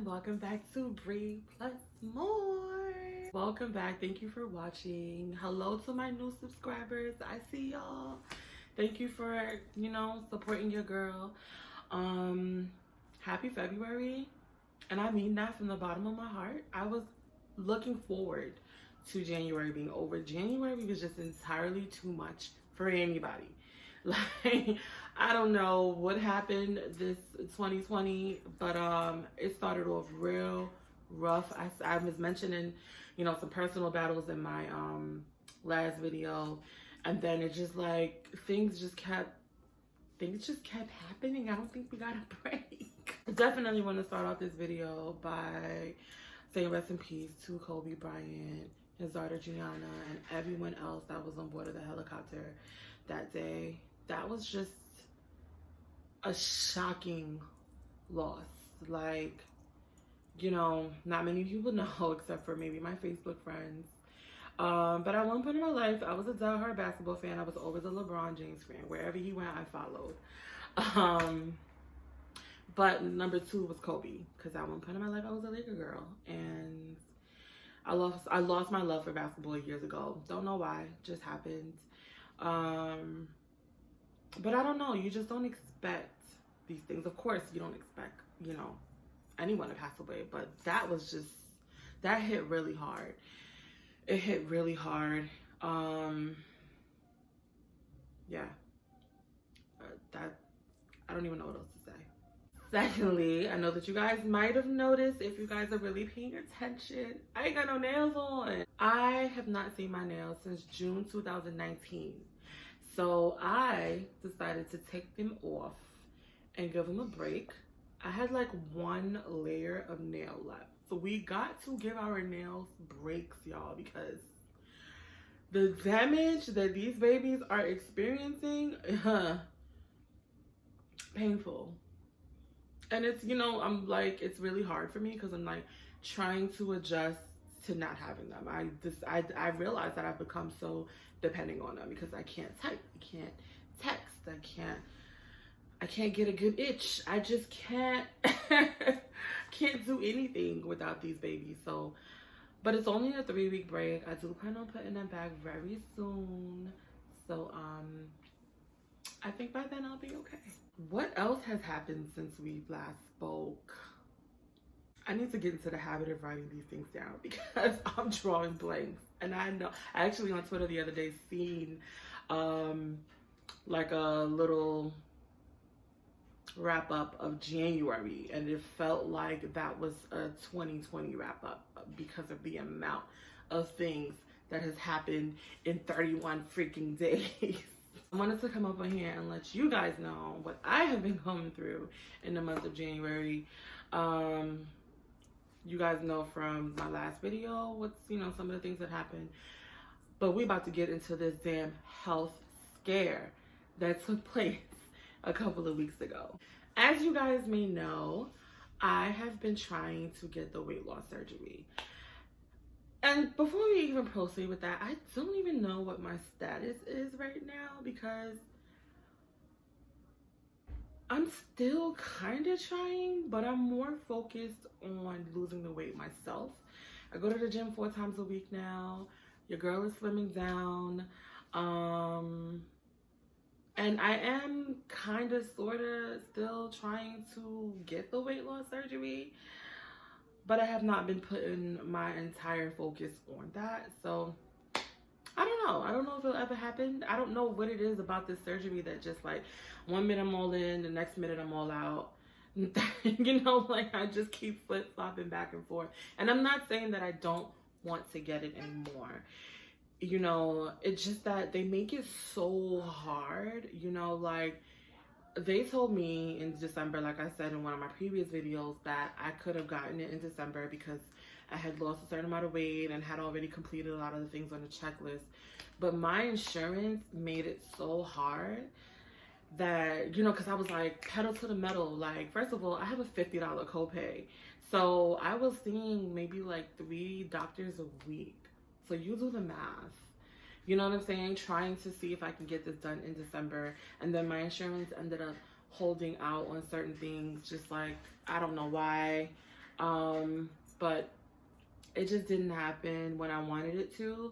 and welcome back to Bree Plus More. Welcome back. Thank you for watching. Hello to my new subscribers. I see y'all. Thank you for, supporting your girl. Happy February. And I mean that from the bottom of my heart. I was looking forward to January being over. January was just entirely too much for anybody. Like, I don't know what happened this 2020, but it started off real rough. I was mentioning, some personal battles in my last video, and then it just like things just kept happening. I don't think we got a break. I definitely want to start off this video by saying rest in peace to Kobe Bryant, his daughter Gianna, and everyone else that was on board of the helicopter that day. That was just a shocking loss. Like, not many people know except for maybe my Facebook friends. But at one point in my life, I was a diehard basketball fan. I was always a LeBron James fan. Wherever he went, I followed. But number two was Kobe, because at one point in my life, I was a Laker girl, and I lost my love for basketball years ago. Don't know why, just happened. But I don't know, you just don't expect these things. Of course, you don't expect, anyone to pass away, but that hit really hard. It hit really hard. Yeah. I don't even know what else to say. Secondly, I know that you guys might have noticed, if you guys are really paying attention, I ain't got no nails on. I have not seen my nails since June 2019. So I decided to take them off and give them a break. I had like one layer of nail left. So we got to give our nails breaks, y'all, because the damage that these babies are experiencing, painful. And it's, I'm like, it's really hard for me because I'm like trying to adjust to not having them. I realized that I've become so depending on them because I can't type, I can't text, I can't get a good itch. I just can't do anything without these babies. So, but it's only a 3-week break. I do plan on putting them back very soon. So, I think by then I'll be okay. What else has happened since we last spoke? I need to get into the habit of writing these things down because I'm drawing blanks. And I know, I actually on Twitter the other day seen like a little wrap up of January, and it felt like that was a 2020 wrap up because of the amount of things that has happened in 31 freaking days. I wanted to come up on here and let you guys know what I have been going through in the month of January. You guys know from my last video what's, some of the things that happened. But we about to get into this damn health scare that took place a couple of weeks ago. As you guys may know, I have been trying to get the weight loss surgery. And before we even proceed with that, I don't even know what my status is right now because I'm still kind of trying, but I'm more focused on losing the weight myself. I go to the gym 4 times a week now. Your girl is slimming down. And I am kind of, sort of still trying to get the weight loss surgery, but I have not been putting my entire focus on that. So I don't know. I don't know if it'll ever happen. I don't know what it is about this surgery that just like 1 minute I'm all in, the next minute I'm all out. Like I just keep flip-flopping back and forth. And I'm not saying that I don't want to get it anymore. It's just that they make it so hard, like they told me in December, like I said in one of my previous videos, that I could have gotten it in December because I had lost a certain amount of weight and had already completed a lot of the things on the checklist. But my insurance made it so hard that, because I was like pedal to the metal. Like, first of all, I have a $50 copay. So I was seeing maybe like 3 doctors a week. So you do the math. You know what I'm saying? Trying to see if I can get this done in December. And then my insurance ended up holding out on certain things. Just like, I don't know why. But it just didn't happen when I wanted it to.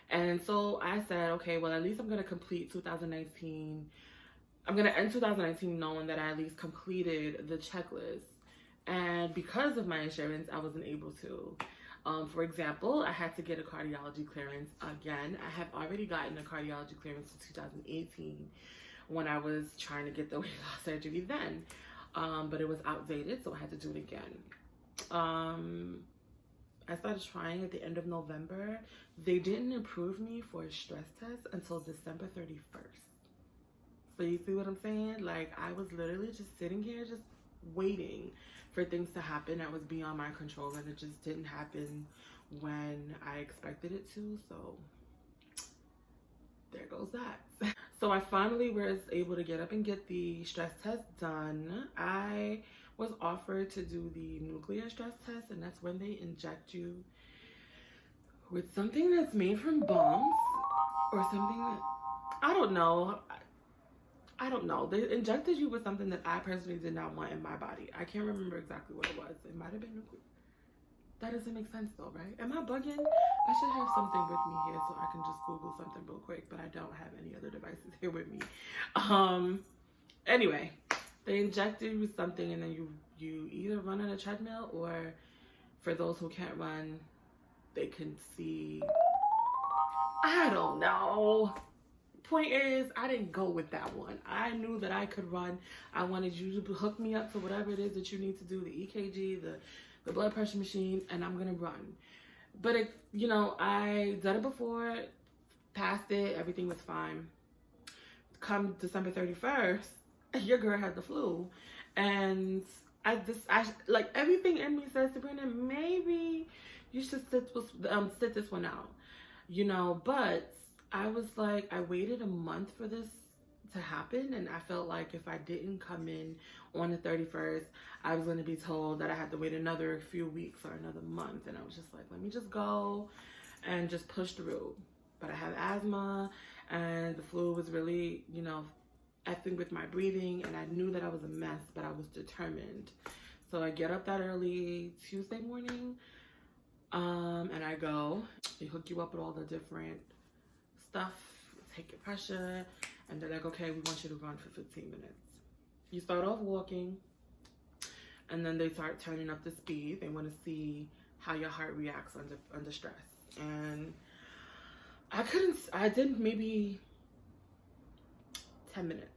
And so I said, okay, well, at least I'm going to complete 2019. I'm going to end 2019 knowing that I at least completed the checklist. And because of my insurance, I wasn't able to. For example, I had to get a cardiology clearance again. I have already gotten a cardiology clearance in 2018 when I was trying to get the weight loss surgery then. But it was outdated, so I had to do it again. I started trying at the end of November. They didn't approve me for a stress test until December 31st. So you see what I'm saying? Like, I was literally just sitting here just waiting for things to happen that was beyond my control, and it just didn't happen when I expected it to. So there goes that. So I finally was able to get up and get the stress test done. I was offered to do the nuclear stress test, and that's when they inject you with something that's made from bombs or something that, I don't know. I don't know. They injected you with something that I personally did not want in my body. I can't remember exactly what it was. It might have been nuclear. That doesn't make sense though, right? Am I bugging? I should have something with me here so I can just Google something real quick, but I don't have any other devices here with me. Anyway, they injected you with something, and then you either run on a treadmill, or for those who can't run, they can see. I don't know. Point is, I didn't go with that one. I knew that I could run. I wanted you to hook me up to whatever it is that you need to do, the EKG, the blood pressure machine, and I'm gonna run. But it, you know, I done it before, passed it, everything was fine. Come December 31st, your girl had the flu, and I like, everything in me says, Sabrina, maybe you should sit this one out, you know. But I was like, I waited a month for this to happen, and I felt like if I didn't come in on the 31st, I was going to be told that I had to wait another few weeks or another month. And I was just like, let me just go and just push through. But I have asthma, and the flu was really, you know, effing with my breathing, and I knew that I was a mess, but I was determined. So I get up that early Tuesday morning, and I go. They hook you up with all the different stuff, take your pressure, and they're like, okay, we want you to run for 15 minutes. You start off walking, and then they start turning up the speed. They want to see how your heart reacts under stress. And I did maybe 10 minutes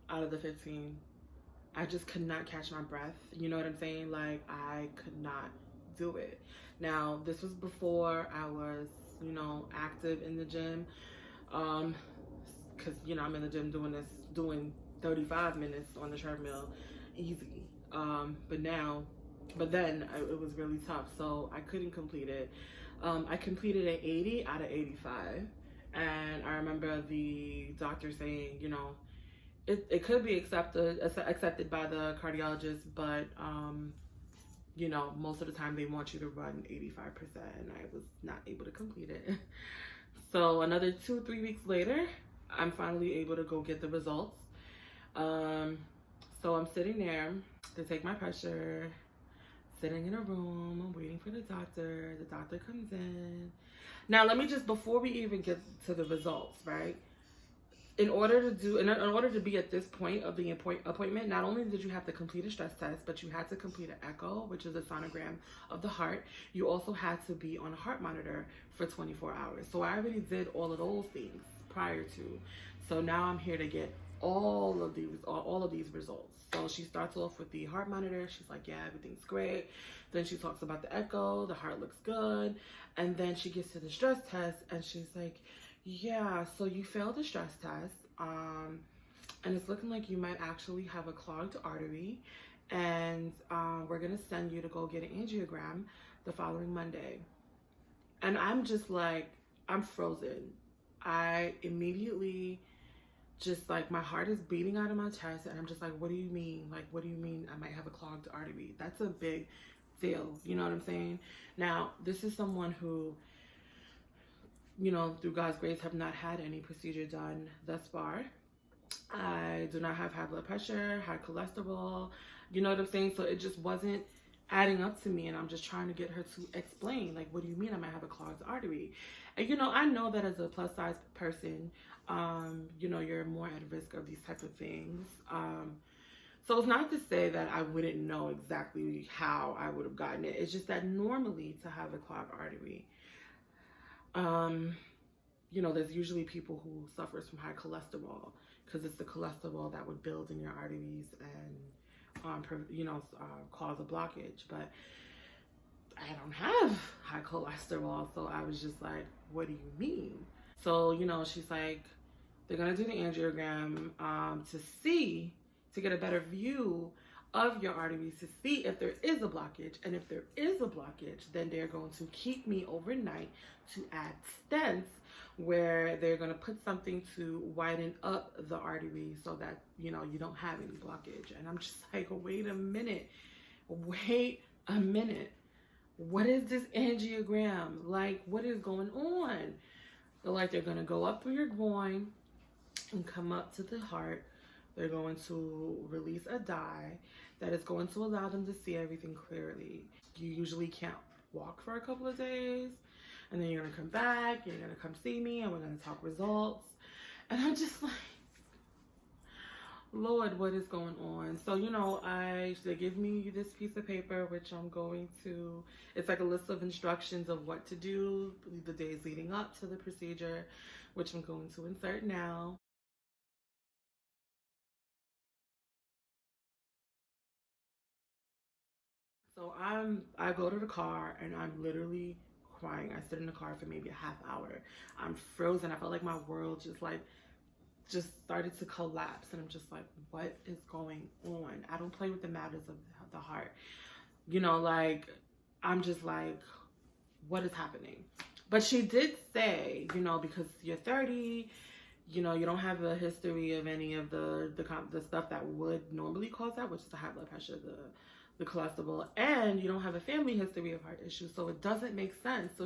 out of the 15. I just could not catch my breath. You know what I'm saying? Like, I could not do it. Now, this was before I was, you know, active in the gym. Because, you know, I'm in the gym doing 35 minutes on the treadmill, easy. But then it was really tough, so I couldn't complete it. I completed at 80 out of 85. And I remember the doctor saying, you know, it could be accepted by the cardiologist, but, you know, most of the time they want you to run 85%, and I was not able to complete it. So another 2-3 weeks later, I'm finally able to go get the results. So I'm sitting there to take my pressure, sitting in a room, I'm waiting for the doctor. The doctor comes in. Now, let me just, before we even get to the results, right? In order to be at this point of the appointment, not only did you have to complete a stress test, but you had to complete an echo, which is a sonogram of the heart. You also had to be on a heart monitor for 24 hours. So I already did all of those things prior to. So now I'm here to get all of these results. So she starts off with the heart monitor. She's like, yeah, everything's great. Then she talks about the echo. The heart looks good. And then she gets to the stress test, and she's like, yeah, so you failed the stress test, and it's looking like you might actually have a clogged artery, and we're going to send you to go get an angiogram the following Monday. And I'm just like, I'm frozen. I immediately just, like, my heart is beating out of my chest, and I'm just like, what do you mean? Like, what do you mean I might have a clogged artery? That's a big deal, you know what I'm saying? Now, this is someone who, you know, through God's grace, have not had any procedure done thus far. I do not have high blood pressure, high cholesterol, you know what I'm saying? So it just wasn't adding up to me, and I'm just trying to get her to explain, like, what do you mean I might have a clogged artery? And you know, I know that as a plus size person, you know, you're more at risk of these types of things. So it's not to say that I wouldn't know exactly how I would have gotten it. It's just that normally to have a clogged artery, you know, there's usually people who suffers from high cholesterol, because it's the cholesterol that would build in your arteries and, you know, cause a blockage. But I don't have high cholesterol, so I was just like, what do you mean? So, you know, she's like, they're gonna do the angiogram to get a better view of your arteries, to see if there is a blockage. And if there is a blockage, then they're going to keep me overnight to add stents, where they're going to put something to widen up the artery so that, you know, you don't have any blockage. And I'm just like, wait a minute. What is this angiogram? Like, what is going on? They're like, they're going to go up through your groin and come up to the heart. They're going to release a dye that is going to allow them to see everything clearly. You usually can't walk for a couple of days, and then you're gonna come back, you're gonna come see me, and we're gonna talk results. And I'm just like, Lord, what is going on? So, you know, they give me this piece of paper, which I'm going to, it's like a list of instructions of what to do the days leading up to the procedure, which I'm going to insert now. So I go to the car and I'm literally crying. I sit in the car for maybe a half hour. I'm frozen. I felt like my world just started to collapse, and I'm just like, what is going on? I don't play with the matters of the heart. You know, like, I'm just like, what is happening? But she did say, you know, because you're 30, you know, you don't have a history of any of the stuff that would normally cause that, which is the high blood pressure, the cholesterol, and you don't have a family history of heart issues, so it doesn't make sense. So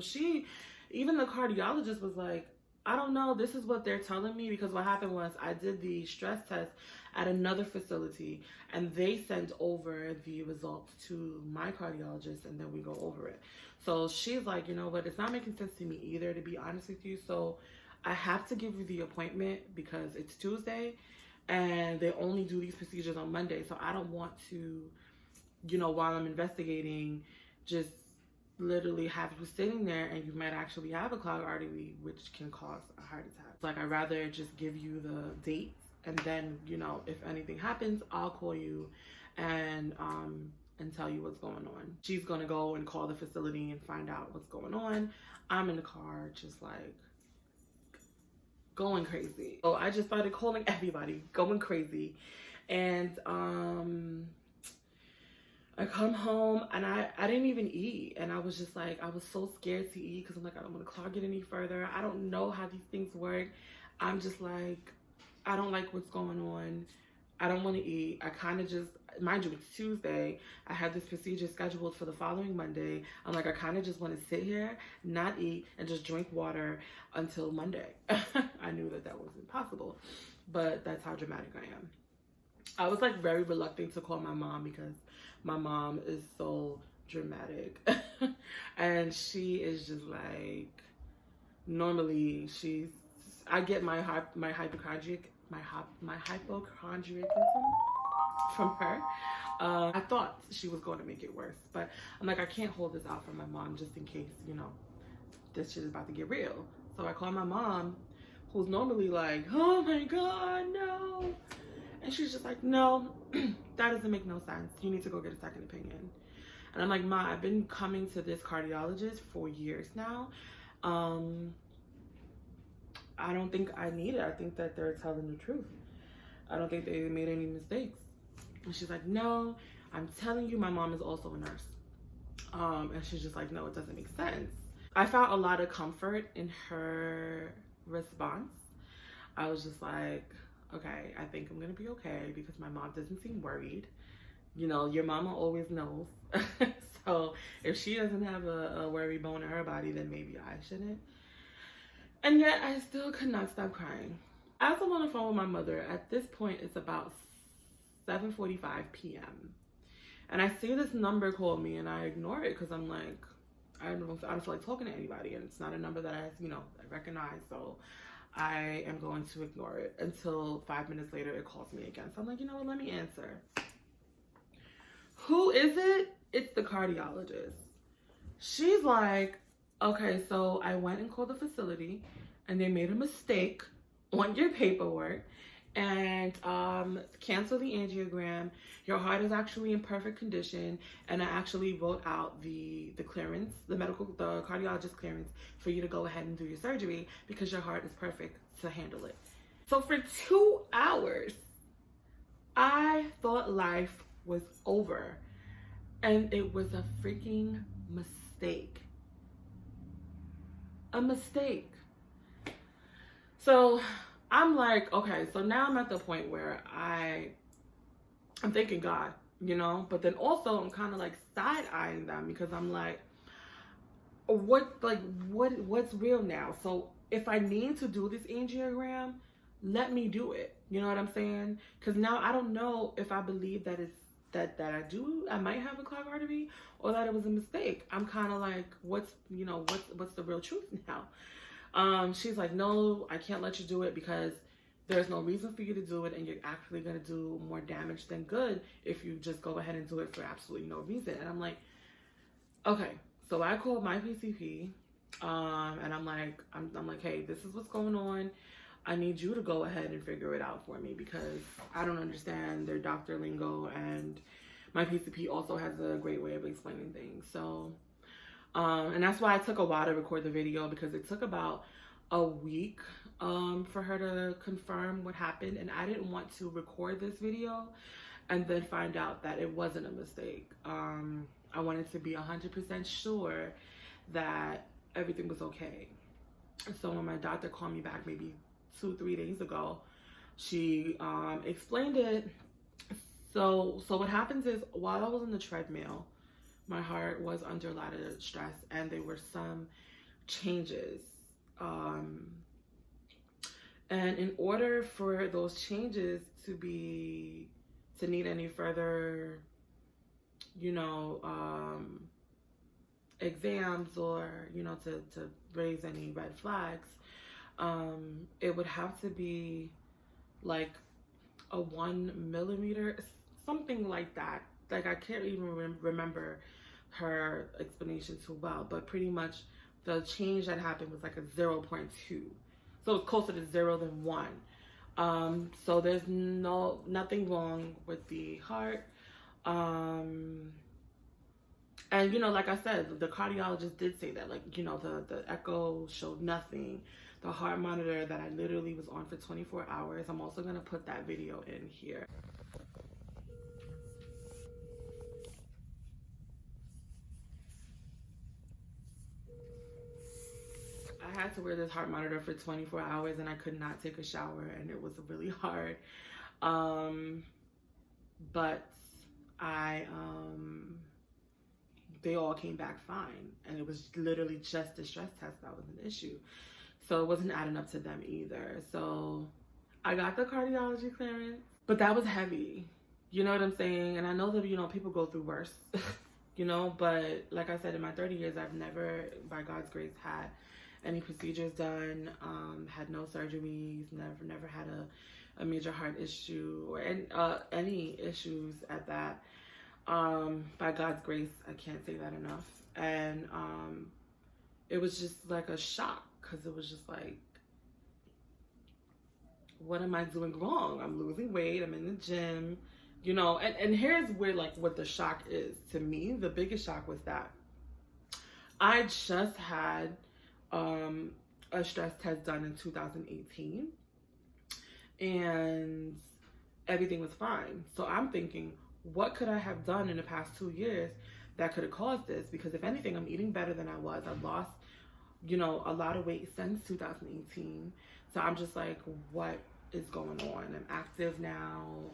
even the cardiologist was like, I don't know, this is what they're telling me, because what happened was I did the stress test at another facility, and they sent over the results to my cardiologist, and then we go over it. So she's like, you know what, it's not making sense to me either, to be honest with you, so I have to give you the appointment because it's Tuesday, and they only do these procedures on Monday, so I don't want to, you know, while I'm investigating, just literally have you sitting there and you might actually have a clogged artery, which can cause a heart attack. Like, I'd rather just give you the dates, and then, you know, if anything happens, I'll call you and tell you what's going on. She's gonna go and call the facility and find out what's going on. I'm in the car just like going crazy. So I just started calling everybody, going crazy. And I come home and I didn't even eat, and I was just like, I was so scared to eat because I'm like, I don't want to clog it any further. I don't know how these things work. I'm just like, I don't like what's going on. I don't want to eat. I kind of just, mind you, it's Tuesday. I had this procedure scheduled for the following Monday. I'm like, I kind of just want to sit here, not eat, and just drink water until Monday. I knew that wasn't possible, but that's how dramatic I am. I was like very reluctant to call my mom because my mom is so dramatic. And she is just like, normally I get my hypochondriacism from her. I thought she was going to make it worse, but I'm like, I can't hold this out for my mom just in case, you know, this shit is about to get real. So I call my mom, who's normally like, oh my God, no. And she's just like, no, that doesn't make no sense. You need to go get a second opinion. And I'm like, Ma, I've been coming to this cardiologist for years now. I don't think I need it. I think that they're telling the truth. I don't think they made any mistakes. And she's like, no, I'm telling you, my mom is also a nurse. And she's just like, no, it doesn't make sense. I found a lot of comfort in her response. I was just like, okay, I think I'm gonna be okay because my mom doesn't seem worried. You know, your mama always knows. So if she doesn't have a worry bone in her body, then maybe I shouldn't. And yet I still could not stop crying. As I'm on the phone with my mother, at this point it's about 7:45 p.m. And I see this number call me, and I ignore it because I'm like, I don't feel like talking to anybody, and it's not a number that I recognize. So I am going to ignore it until 5 minutes later it calls me again. So I'm like, you know what? Let me answer. Who is it? It's the cardiologist. She's like, okay, so I went and called the facility, and they made a mistake on your paperwork and cancel the angiogram. Your heart is actually in perfect condition, and I actually wrote out the clearance, the cardiologist clearance for you to go ahead and do your surgery because your heart is perfect to handle it. So for 2 hours, I thought life was over, and it was a freaking mistake. A mistake. So I'm like, okay, so now I'm at the point where I'm thanking God, but then also I'm kind of like side-eyeing them because I'm like, what's real now? So if I need to do this angiogram, let me do it. You know what I'm saying? Because now I don't know if I believe that it's that I might have a clogged artery, or that it was a mistake. I'm kind of like, what's the real truth now? She's like, no, I can't let you do it because there's no reason for you to do it, and you're actually going to do more damage than good if you just go ahead and do it for absolutely no reason. And I'm like, okay. So I called my PCP, and I'm like, hey, this is what's going on. I need you to go ahead and figure it out for me because I don't understand their doctor lingo, and my PCP also has a great way of explaining things. So, and that's why I took a while to record the video, because it took about a week for her to confirm what happened, and I didn't want to record this video and then find out that it wasn't a mistake. I wanted to be 100% sure that everything was okay. So when my doctor called me back maybe 2-3 days ago, she explained it. So what happens is, while I was on the treadmill, my heart was under a lot of stress, and there were some changes. And in order for those changes to need any further, exams, or, to raise any red flags, it would have to be like a 1 millimeter, something like that. Like, I can't even remember her explanation too well, but pretty much the change that happened was like a 0.2. So it's closer to 0 than 1. So there's nothing wrong with the heart. And, like I said, the cardiologist did say that, the echo showed nothing. The heart monitor that I literally was on for 24 hours. I'm also going to put that video in here. I had to wear this heart monitor for 24 hours, and I could not take a shower, and it was really hard. But they all came back fine, and it was literally just the stress test that was an issue. So it wasn't adding up to them either. So I got the cardiology clearance, but that was heavy. You know what I'm saying? And I know that, people go through worse, but like I said, in my 30 years, I've never, by God's grace, had any procedures done, had no surgeries, never had a major heart issue, or any issues at that. By God's grace, I can't say that enough. And it was just like a shock, because it was just like, what am I doing wrong? I'm losing weight, I'm in the gym, and here's where, like, what the shock is. To me, the biggest shock was that I just had a stress test done in 2018, and everything was fine. So I'm thinking, what could I have done in the past 2 years that could have caused this? Because if anything, I'm eating better than I was. I've lost, a lot of weight since 2018. So I'm just like, what is going on? I'm active now.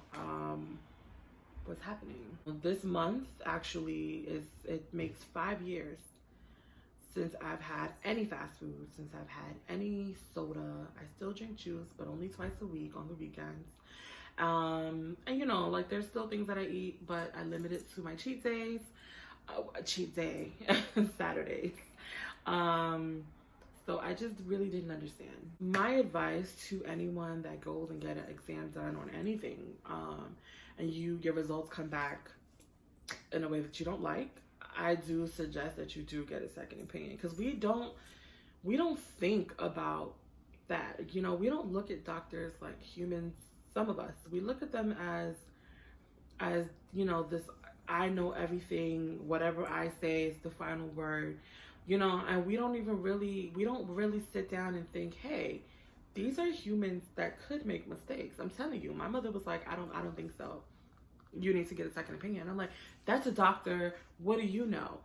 What's happening? This month actually it makes 5 years since I've had any fast food, since I've had any soda. I still drink juice, but only twice a week on the weekends. And you know, like there's still things that I eat, but I limit it to my cheat days. Cheat day, Saturdays. So I just really didn't understand. My advice to anyone that goes and get an exam done on anything, and your results come back in a way that you don't like, I do suggest that you do get a second opinion, because we don't think about that. You know, we don't look at doctors like humans. Some of us, we look at them as you know, this I know everything, whatever I say is the final word, you know, and we don't really sit down and think, hey, these are humans that could make mistakes. I'm telling you, my mother was like, I don't think so. You need to get a second opinion. I'm like, that's a doctor. What do you know?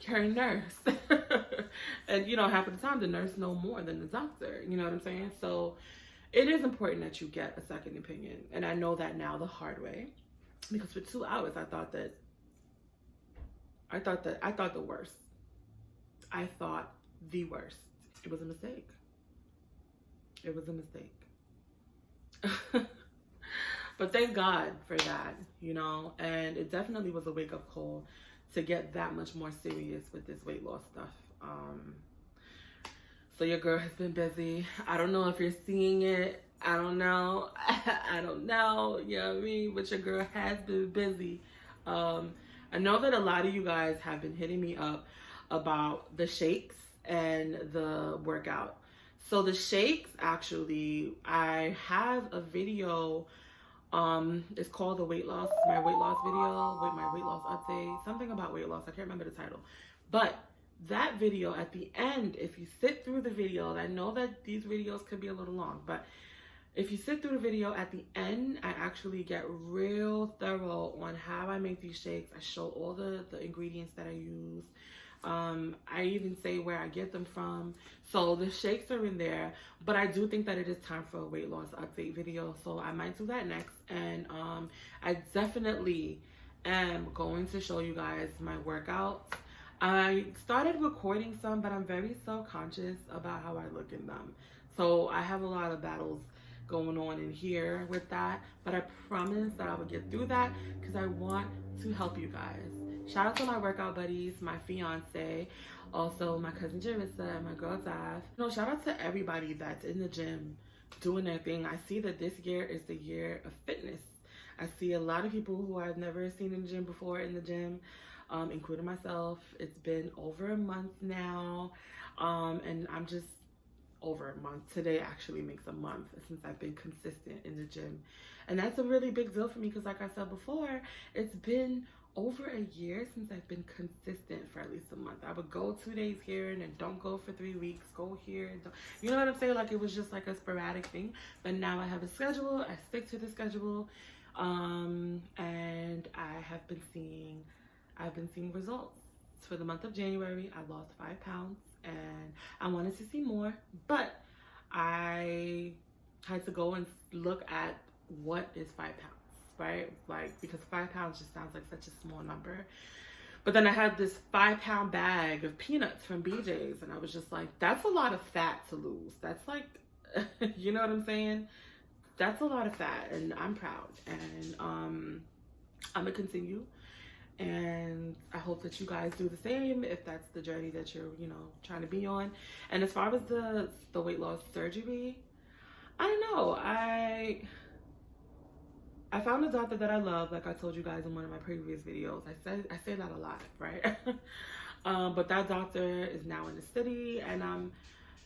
You're a nurse. And you know, half of the time the nurse know more than the doctor. You know what I'm saying? So it is important that you get a second opinion. And I know that now the hard way, because for 2 hours I thought the worst. I thought the worst. It was a mistake. It was a mistake. But thank God for that, you know, and it definitely was a wake-up call to get that much more serious with this weight loss stuff. So your girl has been busy. I don't know if you're seeing it. I don't know. I don't know. You know what I mean? But your girl has been busy. I know that a lot of you guys have been hitting me up about the shakes and the workout. So the shakes, actually, I have a video. It's called my weight loss video, my weight loss update, something about weight loss. I can't remember the title, but that video at the end, if you sit through the video, I know that these videos could be a little long, but if you sit through the video at the end, I actually get real thorough on how I make these shakes. I show all the ingredients that I use. I even say where I get them from. So the shakes are in there, but I do think that it is time for a weight loss update video. So I might do that next. And I definitely am going to show you guys my workouts. I started recording some, but I'm very self-conscious about how I look in them. So I have a lot of battles going on in here with that, but I promise that I will get through that because I want to help you guys. Shout out to my workout buddies, my fiance, also my cousin Jerissa, and my girl Dive. You know, shout out to everybody that's in the gym doing their thing. I see that this year is the year of fitness. I see a lot of people who I've never seen in the gym before in the gym, including myself. It's been over a month now, and I'm just over a month. Today actually makes a month since I've been consistent in the gym, and that's a really big deal for me because, like I said before, it's been over a year since I've been consistent for at least a month. I would go 2 days here and then don't go for 3 weeks, go here and don't, you know what I'm saying? Like it was just like a sporadic thing, but now I have a schedule. I stick to the schedule, and I've been seeing results. For the month of January, I lost 5 pounds, and I wanted to see more, but I had to go and look at what is 5 pounds. Right? Like, because 5 pounds just sounds like such a small number. But then I had this 5-pound bag of peanuts from BJ's, and I was just like, that's a lot of fat to lose. That's like, you know what I'm saying? That's a lot of fat, and I'm proud. And I'm gonna continue. And I hope that you guys do the same if that's the journey that you're, you know, trying to be on. And as far as the weight loss surgery, I don't know. I found a doctor that I love, like I told you guys in one of my previous videos. I say that a lot, right? But that doctor is now in the city, and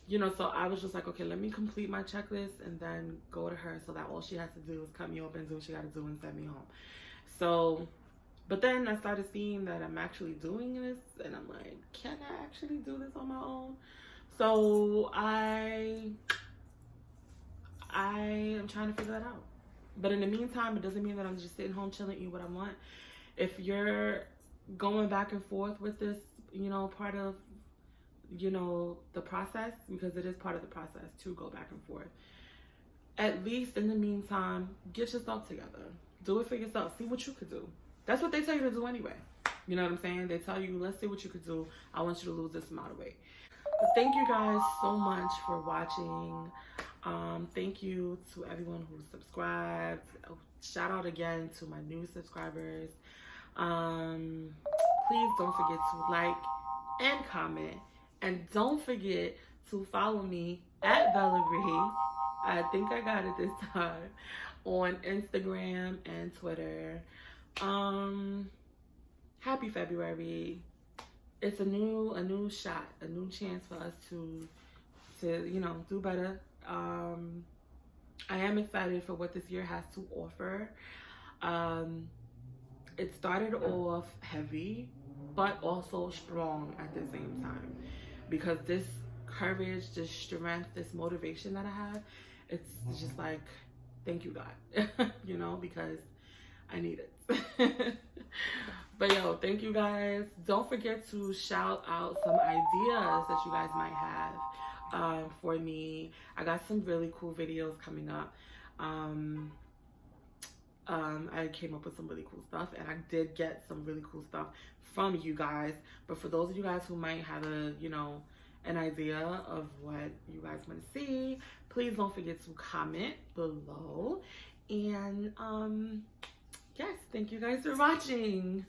you know, so I was just like, okay, let me complete my checklist and then go to her, so that all she has to do is cut me open, do what she got to do, and send me home. So, but then I started seeing that I'm actually doing this, and I'm like, can I actually do this on my own? So I am trying to figure that out. But in the meantime, it doesn't mean that I'm just sitting home chilling, eating what I want. If you're going back and forth with this, you know, part of, you know, the process, because it is part of the process to go back and forth, at least in the meantime, get yourself together. Do it for yourself. See what you could do. That's what they tell you to do anyway. You know what I'm saying? They tell you, let's see what you could do. I want you to lose this amount of weight. But thank you guys so much for watching. Thank you to everyone who subscribed. Shout out again to my new subscribers. Please don't forget to like and comment. And don't forget to follow me at Bella Ree. I think I got it this time. On Instagram and Twitter. Happy February. It's a new shot, a new chance for us to do better. I am excited for what this year has to offer. It started off heavy, but also strong at the same time, because this courage, this strength, this motivation that I have, it's just like, thank you, God, because I need it. But yo, thank you guys. Don't forget to shout out some ideas that you guys might have for me. I got some really cool videos coming up. I came up with some really cool stuff, and I did get some really cool stuff from you guys. But for those of you guys who might have an idea of what you guys want to see, please don't forget to comment below. And yes, thank you guys for watching.